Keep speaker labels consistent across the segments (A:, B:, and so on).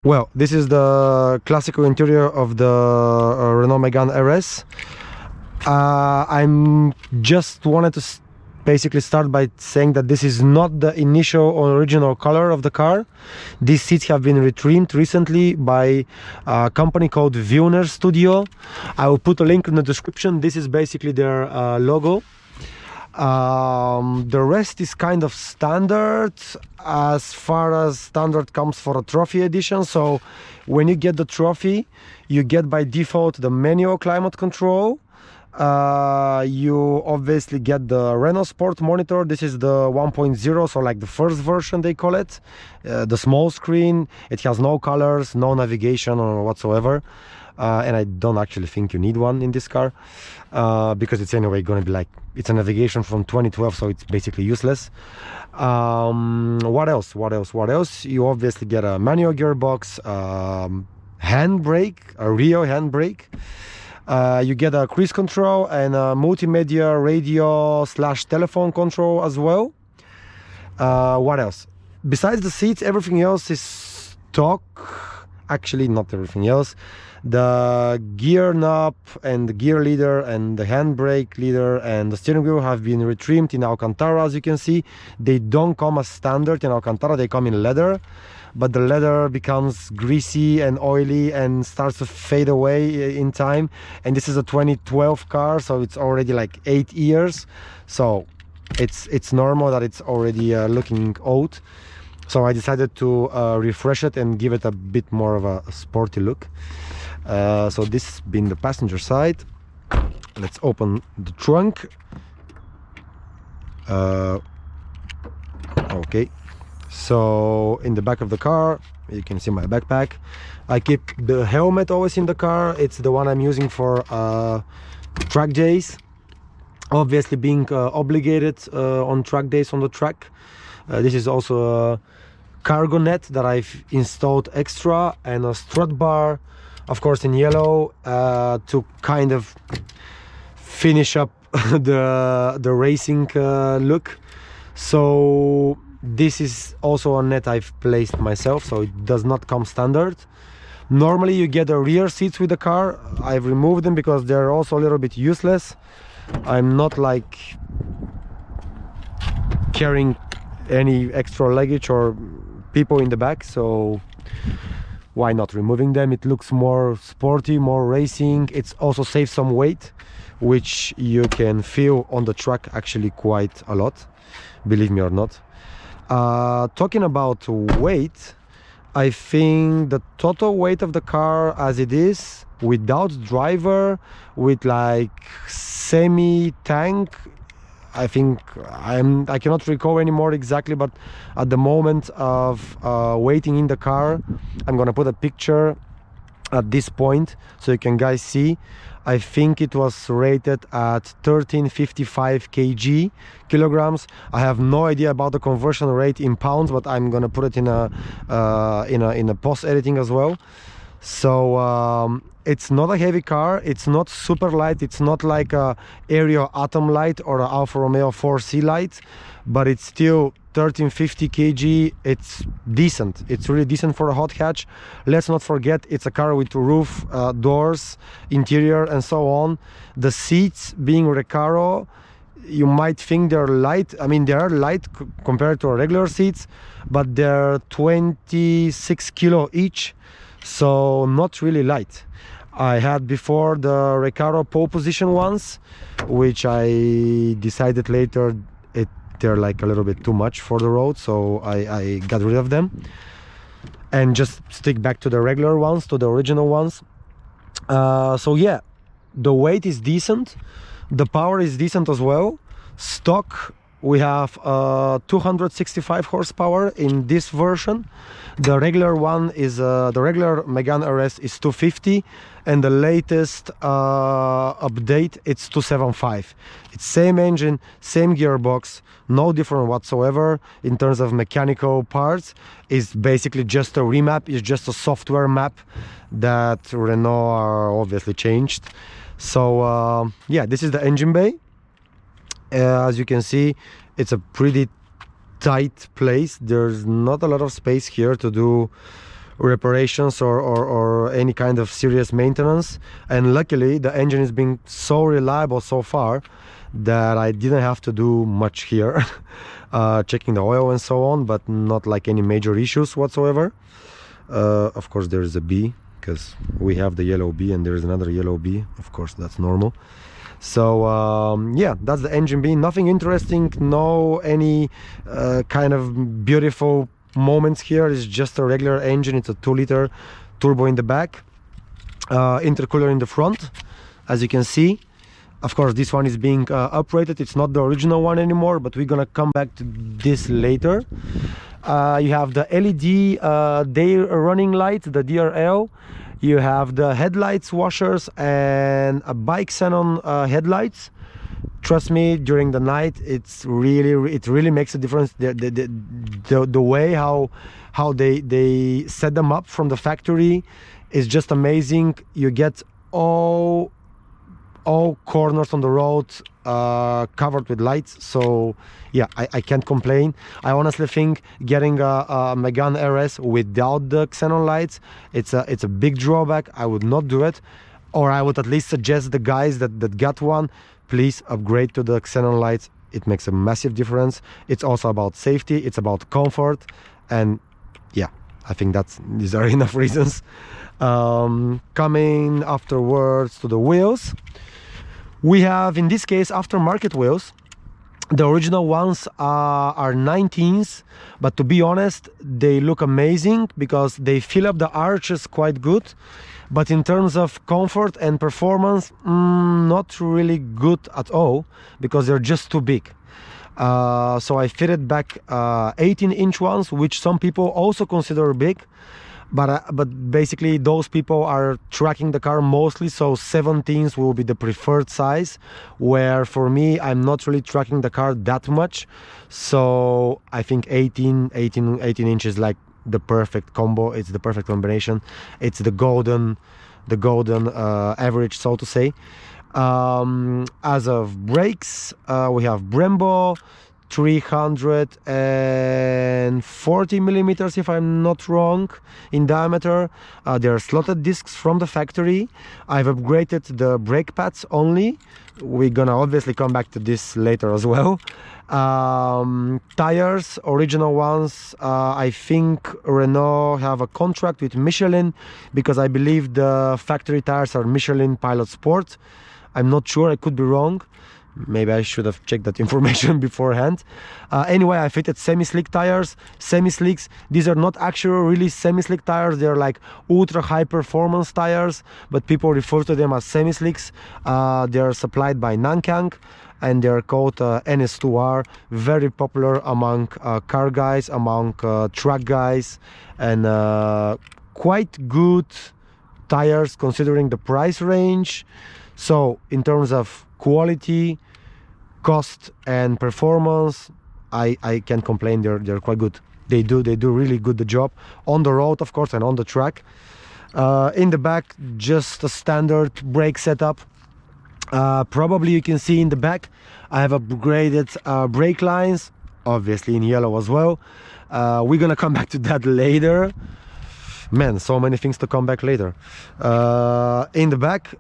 A: Well, this is the classical interior of the Renault Megane RS. I'm just wanted to basically start by saying that this is not the initial or original color of the car. These seats have been retrimmed recently by a company called Vilner Studio. I will put a link in the description. This is basically their logo. The rest is kind of standard as far as standard comes for a trophy edition. So when you get the trophy, you get by default the manual climate control. You obviously get the Renault Sport monitor. This is the 1.0, so like the first version they call it. The small screen. It has no colors, no navigation or whatsoever. And I don't actually think you need one in this car, because it's anyway going to be like, it's a navigation from 2012, so it's basically useless. What else? You obviously get a manual gearbox, handbrake, a rear handbrake. You get a cruise control and a multimedia radio / telephone control as well. What else? Besides the seats, everything else is stock. Actually, not everything else. The gear knob and the gear leader and the handbrake leader and the steering wheel have been retrimmed in Alcantara, as you can see. They don't come as standard in Alcantara, they come in leather, but the leather becomes greasy and oily and starts to fade away in time. And this is a 2012 car, so it's already like 8 years, so it's normal that it's already looking old. So I decided to refresh it and give it a bit more of a sporty look. So this has been the passenger side. Let's open the trunk. Okay, so in the back of the car you can see my backpack. I keep the helmet always in the car. It's the one I'm using for track days, obviously being obligated on track days on the track. This is also a cargo net that I've installed extra, and a strut bar, of course in yellow, to kind of finish up the racing look. So this is also a net I've placed myself, so it does not come standard. Normally you get the rear seats with the car. I've removed them because they're also a little bit useless. I'm not like carrying any extra luggage or people in the back, so why not removing them? It looks more sporty, more racing. It's also saves some weight, which you can feel on the track actually quite a lot, believe me or not. Talking about weight, I think the total weight of the car as it is, without driver, with like semi-tank, I think I cannot recall anymore exactly, but at the moment of waiting in the car, I'm gonna put a picture at this point so you can guys see. I think it was rated at 1355 kilograms. I have no idea about the conversion rate in pounds, but I'm gonna put it in a post editing as well. So it's not a heavy car, it's not super light, it's not like a Aero Atom light or an Alfa Romeo 4C light, but it's still 1350 kg. It's decent, it's really decent for a hot hatch. Let's not forget it's a car with roof, doors, interior and so on. The seats being Recaro, you might think they're light. I mean, they are light compared to our regular seats, but they're 26 kilo each, so not really light. I had before the Recaro pole position ones, which I decided later they're like a little bit too much for the road, so I got rid of them and just stick back to the regular ones, to the original ones. So yeah, the weight is decent, the power is decent as well. Stock, we have 265 horsepower in this version. The regular one is the regular Megane RS is 250, and the latest update it's 275. It's same engine, same gearbox, no different whatsoever in terms of mechanical parts. It's basically just a remap, it's just a software map that Renault are obviously changed. So yeah, this is the engine bay. As you can see, it's a pretty tight place. There's not a lot of space here to do reparations or any kind of serious maintenance. And luckily the engine is being so reliable so far that I didn't have to do much here. Checking the oil and so on, but not like any major issues whatsoever. Of course there is a B, because we have the yellow B and there is another yellow B. Of course, that's normal. So yeah, that's the engine B. Nothing interesting, no any kind of beautiful moments here. It's just a regular engine. It's a 2-liter turbo in the back, intercooler in the front, as you can see. Of course, this one is being uprated. It's not the original one anymore, but we're gonna come back to this later. You have the LED day running light, the DRL. You have the headlights washers and a bike xenon headlights. Trust me, during the night, it really makes a difference. The way how they set them up from the factory is just amazing. You get all corners on the road covered with lights. So yeah, I can't complain. I honestly think getting a Megane RS without the xenon lights, it's a big drawback. I would not do it, or I would at least suggest the guys that got one, please upgrade to the xenon lights. It makes a massive difference. It's also about safety, it's about comfort, and yeah, I think these are enough reasons. Coming afterwards to the wheels, we have in this case aftermarket wheels. The original ones are 19s, but to be honest, they look amazing because they fill up the arches quite good. But in terms of comfort and performance, not really good at all, because they're just too big. So I fitted back 18-inch ones, which some people also consider big. But basically those people are tracking the car mostly, so 17s will be the preferred size, where for me, I'm not really tracking the car that much. So I think 18 inches like the perfect combo. It's the perfect combination. It's the golden average, so to say. As of brakes, we have Brembo 340 millimeters, if I'm not wrong, in diameter. They are slotted discs from the factory. I've upgraded the brake pads only. We're gonna obviously come back to this later as well. Tires, original ones. I think Renault have a contract with Michelin, because I believe the factory tires are Michelin Pilot Sport. I'm not sure, I could be wrong. Maybe I should have checked that information beforehand. Anyway, I fitted semi-slick tires. Semi-slicks, these are not actually really semi-slick tires. They're like ultra high performance tires, but people refer to them as semi-slicks. They are supplied by Nankang, and they're called NS2R. Very popular among car guys, among truck guys, and quite good tires considering the price range. So in terms of quality, cost and performance, I can't complain. They're quite good. They do really good the job on the road, of course, and on the track. In the back, just a standard brake setup. Probably you can see in the back I have upgraded brake lines, obviously in yellow as well. We're gonna come back to that later. Man, so many things to come back later. In the back,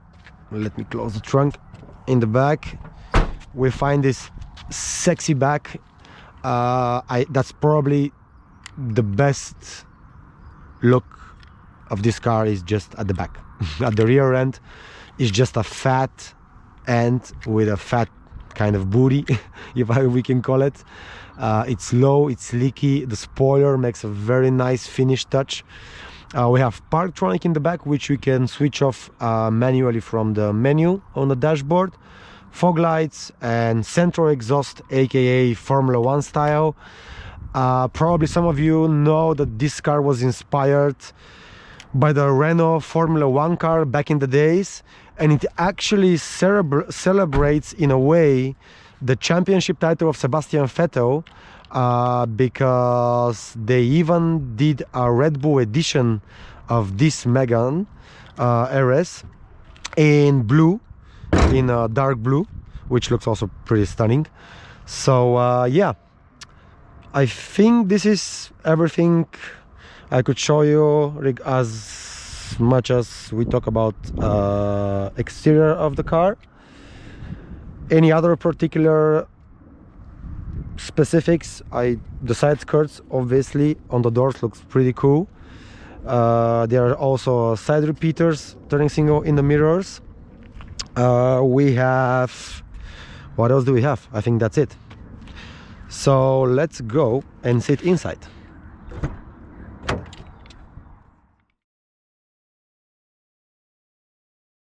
A: let me close the trunk. In the back we find this sexy back. That's probably the best look of this car, is just at the back. At the rear end is just a fat end with a fat kind of booty, if we can call it. It's low, it's leaky. The spoiler makes a very nice finish touch. We have Parktronic in the back, which we can switch off manually from the menu on the dashboard. Fog lights and central exhaust, aka Formula 1 style. Probably some of you know that this car was inspired by the Renault Formula 1 car back in the days, and it actually celebrates in a way the championship title of Sebastian Vettel, because they even did a Red Bull edition of this Megane RS in blue, in dark blue, which looks also pretty stunning. So yeah, I think this is everything I could show you as much as we talk about exterior of the car. Any other particular specifics? The side skirts obviously on the doors looks pretty cool. There are also side repeaters turning signal in the mirrors. We have, what else do we have? I think that's it. So let's go and sit inside.